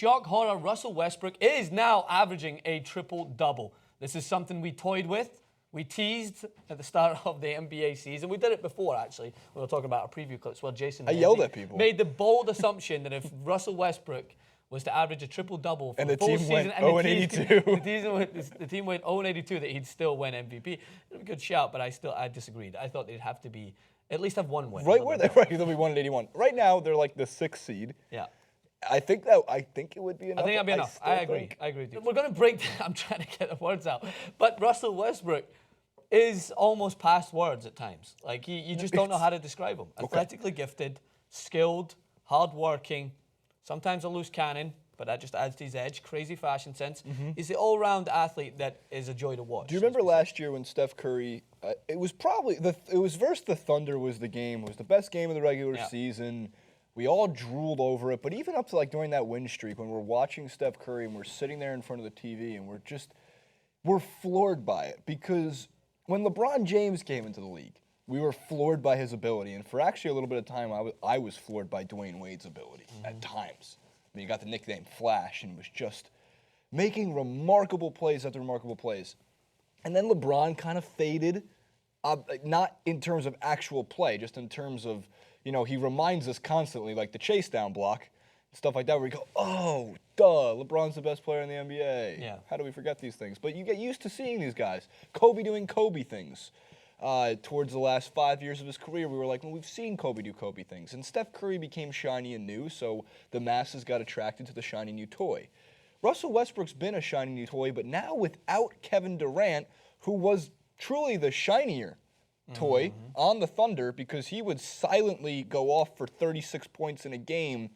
shock horror, Russell Westbrook is now averaging a triple-double. This is something we toyed with. We teased at the start of the NBA season. We did it before, actually. We were talking about our preview clips where Jason yelled at people. Made the bold assumption that if Russell Westbrook was to average a triple-double for and the full season, and the team went 0-82, that he'd still win MVP. It was a good shout, but I disagreed. I thought they'd have to be at least have one win. Right where they'll be 181. Right now they're like the 6th seed. Yeah. I think it would be enough. I think that'd be enough. I agree. I agree with you. We're going to break. I'm trying to get the words out, but Russell Westbrook is almost past words at times. Like you just don't know how to describe him. Athletically gifted, skilled, hardworking, sometimes a loose cannon, but that just adds to his edge. Crazy fashion sense. He's the all-round athlete that is a joy to watch. Do you remember last year when Steph Curry? It was versus the Thunder was the game. It was the best game of the regular season. We all drooled over it, but even up to like during that win streak, when we're watching Steph Curry and we're sitting there in front of the TV and we're floored by it, because when LeBron James came into the league, we were floored by his ability, and for actually a little bit of time, I was floored by Dwayne Wade's ability at times. I mean, he got the nickname Flash and was just making remarkable plays after remarkable plays. And then LeBron kind of faded, not in terms of actual play, just in terms of, he reminds us constantly, like the chase down block, stuff like that, where you go, oh, duh, LeBron's the best player in the NBA. Yeah. How do we forget these things? But you get used to seeing these guys. Kobe doing Kobe things. Towards the last 5 years of his career, we were like, well, we've seen Kobe do Kobe things. And Steph Curry became shiny and new, so the masses got attracted to the shiny new toy. Russell Westbrook's been a shiny new toy, but now without Kevin Durant, who was truly the shinier toy on the Thunder, because he would silently go off for 36 points in a game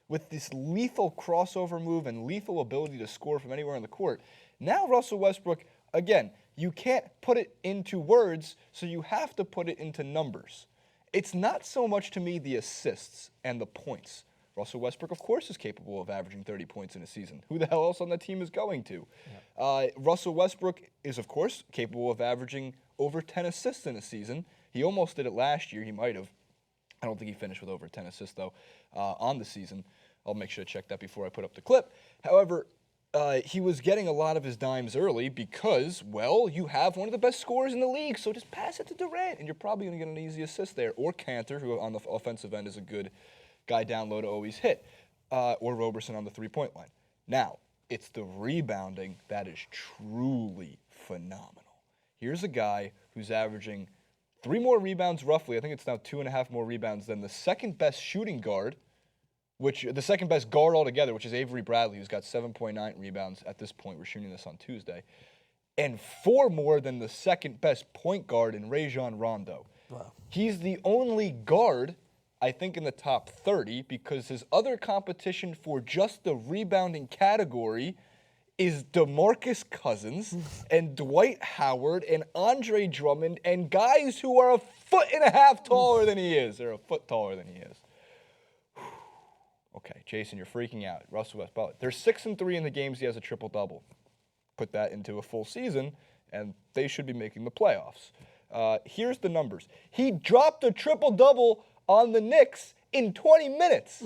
with this lethal crossover move and lethal ability to score from anywhere on the court. Now Russell Westbrook, again, you can't put it into words, so you have to put it into numbers. It's not so much to me the assists and the points. Russell Westbrook, of course, is capable of averaging 30 points in a season. Who the hell else on the team is going to? Russell Westbrook is, of course, capable of averaging over 10 assists in a season. He almost did it last year. He might have. I don't think he finished with over 10 assists, though, on the season. I'll make sure to check that before I put up the clip. However, he was getting a lot of his dimes early because, well, you have one of the best scorers in the league, so just pass it to Durant, and you're probably going to get an easy assist there. Or Cantor, who on the offensive end is a good guy down low to always hit, or Robertson on the three-point line. Now, it's the rebounding that is truly phenomenal. Here's a guy who's averaging 3 more rebounds roughly. I think it's now 2.5 more rebounds than the second-best shooting guard, the second-best guard altogether, which is Avery Bradley, who's got 7.9 rebounds at this point. We're shooting this on Tuesday. And 4 more than the second-best point guard in Rajon Rondo. Wow. He's the only guard, I think, in the top 30, because his other competition for just the rebounding category is DeMarcus Cousins and Dwight Howard and Andre Drummond and guys who are 1.5 feet taller than he is. They're 1 foot taller than he is. Okay, Jason, you're freaking out. Russell Westbrook. They're 6-3 in the games he has a triple-double. Put that into a full season, and they should be making the playoffs. Here's the numbers. He dropped a triple-double on the Knicks in 20 minutes.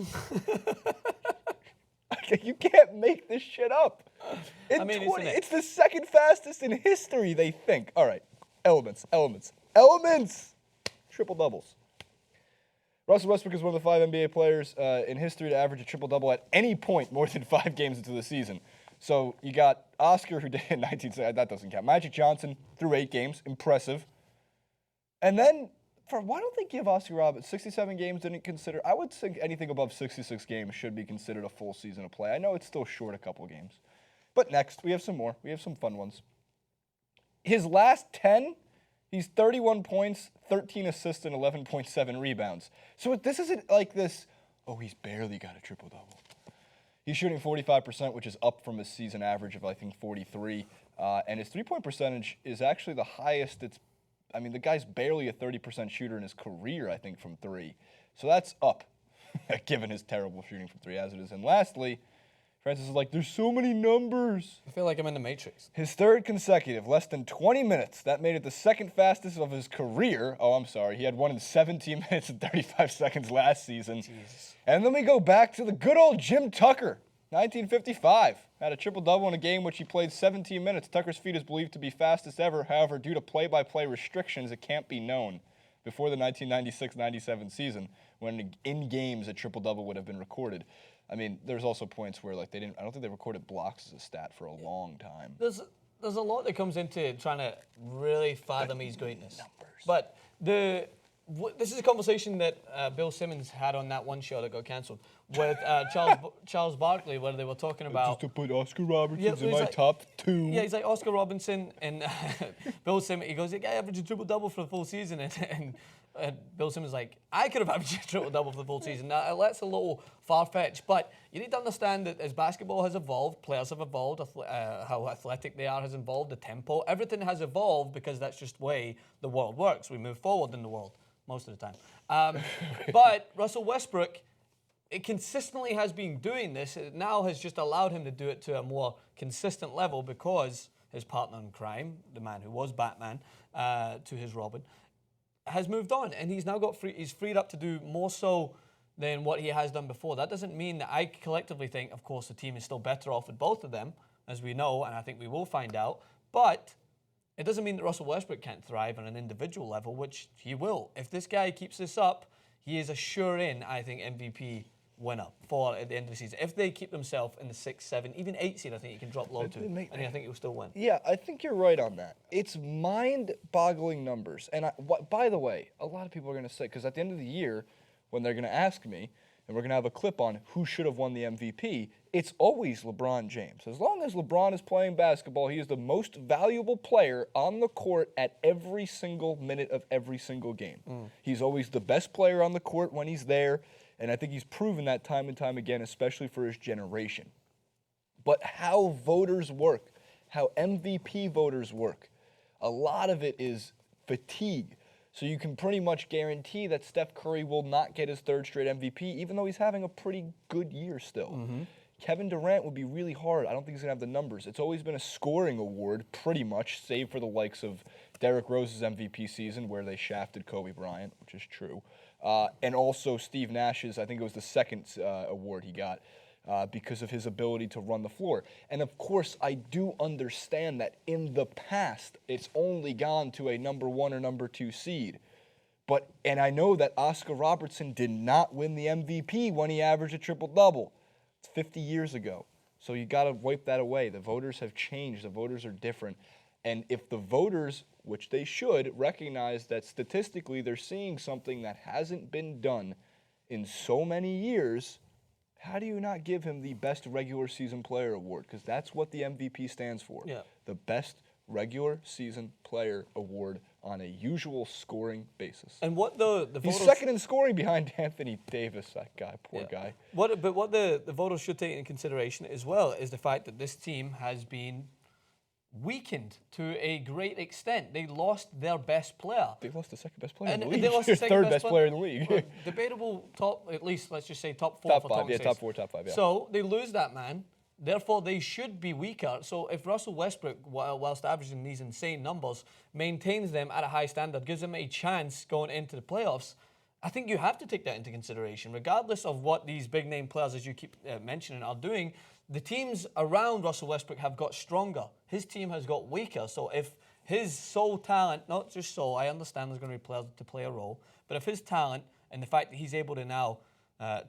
You can't make this shit up. It's the second fastest in history, they think. All right, elements. Triple-doubles. Russell Westbrook is one of the 5 NBA players in history to average a triple-double at any point more than 5 games into the season. So you got Oscar, who did it in 1970. That doesn't count. Magic Johnson through 8 games. Impressive. And then, why don't they give Oscar Robertson 67 games? Didn't consider. I would think anything above 66 games should be considered a full season of play. I know it's still short a couple games. But next, we have some more. We have some fun ones. His last 10, he's 31 points, 13 assists, and 11.7 rebounds. So this isn't like this, he's barely got a triple-double. He's shooting 45%, which is up from his season average of, I think, 43. And his three-point percentage is actually the highest the guy's barely a 30% shooter in his career, I think, from 3. So that's up, given his terrible shooting from 3 as it is. And lastly, Francis is like, there's so many numbers. I feel like I'm in the Matrix. His 3rd consecutive, less than 20 minutes. That made it the 2nd fastest of his career. Oh, I'm sorry. He had one in 17 minutes and 35 seconds last season. Jesus. And then we go back to the good old Jim Tucker. 1955, had a triple-double in a game which he played 17 minutes. Tucker's feet is believed to be fastest ever. However, due to play-by-play restrictions, it can't be known before the 1996-97 season, when in games a triple-double would have been recorded. I mean, there's also points where like I don't think they recorded blocks as a stat for a long time. There's a lot that comes into trying to really fathom his greatness. But this is a conversation that Bill Simmons had on that one show that got cancelled with Charles Barkley, where they were talking about... Just to put Oscar Robertson in my top 2. Yeah, he's like Oscar Robertson, and Bill Simmons, he goes, the guy averaged a triple-double for the full season, and Bill Simmons is like, I could have averaged a triple-double for the full season. Now, that's a little far-fetched, but you need to understand that as basketball has evolved, players have evolved, how athletic they are has evolved, the tempo, everything has evolved because that's just the way the world works. We move forward in the world most of the time. But Russell Westbrook, it consistently has been doing this. It now has just allowed him to do it to a more consistent level because his partner in crime, the man who was Batman to his Robin, has moved on, and he's now he's freed up to do more so than what he has done before. That doesn't mean that I collectively think, of course, the team is still better off with both of them, as we know, and I think we will find out, but it doesn't mean that Russell Westbrook can't thrive on an individual level, which he will. If this guy keeps this up, he is a sure-in, I think, MVP winner for at the end of the season. If they keep themselves in the 6, 7, even 8 seed, I think he can drop low to, and I think he'll still win. Yeah, I think you're right on that. It's mind-boggling numbers. And by the way, a lot of people are going to say, because at the end of the year, when they're going to ask me, and we're going to have a clip on who should have won the MVP, it's always LeBron James. As long as LeBron is playing basketball, he is the most valuable player on the court at every single minute of every single game. He's always the best player on the court when he's there, and I think he's proven that time and time again, especially for his generation. But how voters work, how MVP voters work, a lot of it is fatigue. So you can pretty much guarantee that Steph Curry will not get his 3rd straight MVP, even though he's having a pretty good year still. Kevin Durant would be really hard. I don't think he's going to have the numbers. It's always been a scoring award, pretty much, save for the likes of Derrick Rose's MVP season, where they shafted Kobe Bryant, which is true. And also Steve Nash's, I think it was the 2nd award he got, because of his ability to run the floor. And of course, I do understand that in the past, it's only gone to a number 1 or number 2 seed. And I know that Oscar Robertson did not win the MVP when he averaged a triple-double. It's 50 years ago. So you got to wipe that away. The voters have changed. The voters are different. And if the voters, which they should, recognize that statistically they're seeing something that hasn't been done in so many years, how do you not give him the best regular season player award? Because that's what the MVP stands for. Yeah. The best regular season player award on a usual scoring basis. And what the He's voters... 2nd in scoring behind Anthony Davis, that guy, poor guy. But what the voters should take into consideration as well is the fact that this team has been weakened to a great extent. They lost their best player. They lost the 2nd best player in the league. They lost the 3rd best player in the league. Well, debatable top, at least, let's just say top 4 top for 5, talking top 4, top 5, yeah. So they lose that man. Therefore, they should be weaker. So if Russell Westbrook, whilst averaging these insane numbers, maintains them at a high standard, gives them a chance going into the playoffs, I think you have to take that into consideration. Regardless of what these big-name players, as you keep mentioning, are doing, the teams around Russell Westbrook have got stronger. His team has got weaker. So if his sole talent, not just sole, I understand there's going to be players to play a role, but if his talent and the fact that he's able to now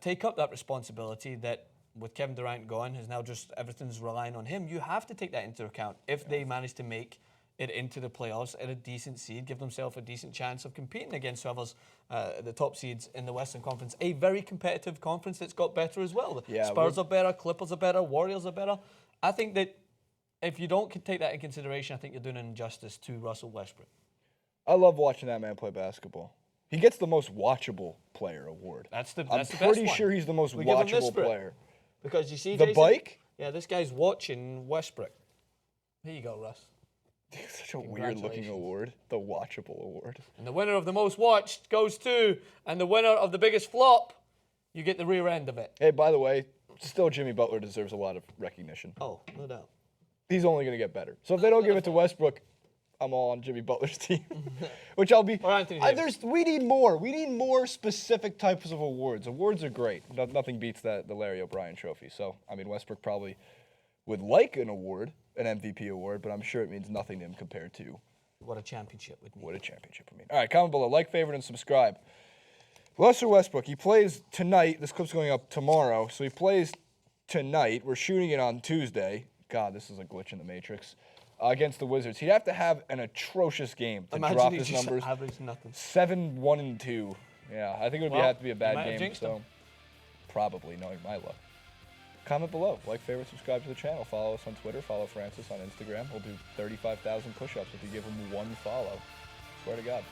take up that responsibility that with Kevin Durant gone, is now just everything's relying on him, you have to take that into account if they manage to make it into the playoffs at a decent seed, give themselves a decent chance of competing against whoever's the top seeds in the Western Conference. A very competitive conference that's got better as well. Yeah, Spurs are better, Clippers are better, Warriors are better. I think that if you don't take that in consideration, I think you're doing an injustice to Russell Westbrook. I love watching that man play basketball. He gets the most watchable player award. I'm pretty best one. sure he's the most watchable player. Because you see, the Jason, bike? Yeah, this guy's watching Westbrook. Here you go, Russ. Such a weird-looking award, the watchable award. And the winner of the most watched goes to, and the winner of the biggest flop, you get the rear end of it. Hey, by the way, still Jimmy Butler deserves a lot of recognition. Oh, no doubt. He's only going to get better. So if they don't give it to Westbrook, I'm all on Jimmy Butler's team, which I'll be. Or Anthony Davis. We need more. We need more specific types of awards. Awards are great. Nothing beats the Larry O'Brien Trophy. So, I mean, Westbrook probably would like an award, an MVP award, but I'm sure it means nothing to him compared to what a championship would mean. What a championship would mean. All right, comment below, like, favorite, and subscribe. Russell Westbrook, he plays tonight. This clip's going up tomorrow, so he plays tonight. We're shooting it on Tuesday. God, this is a glitch in the Matrix. Against the Wizards. He'd have to have an atrocious game to drop his numbers. Average nothing. 7-1-2. Yeah, I think it would have to be a bad game. So probably, knowing my luck. Comment below. Like, favorite, subscribe to the channel. Follow us on Twitter. Follow Francis on Instagram. We'll do 35,000 push-ups if you give him one follow. Swear to God.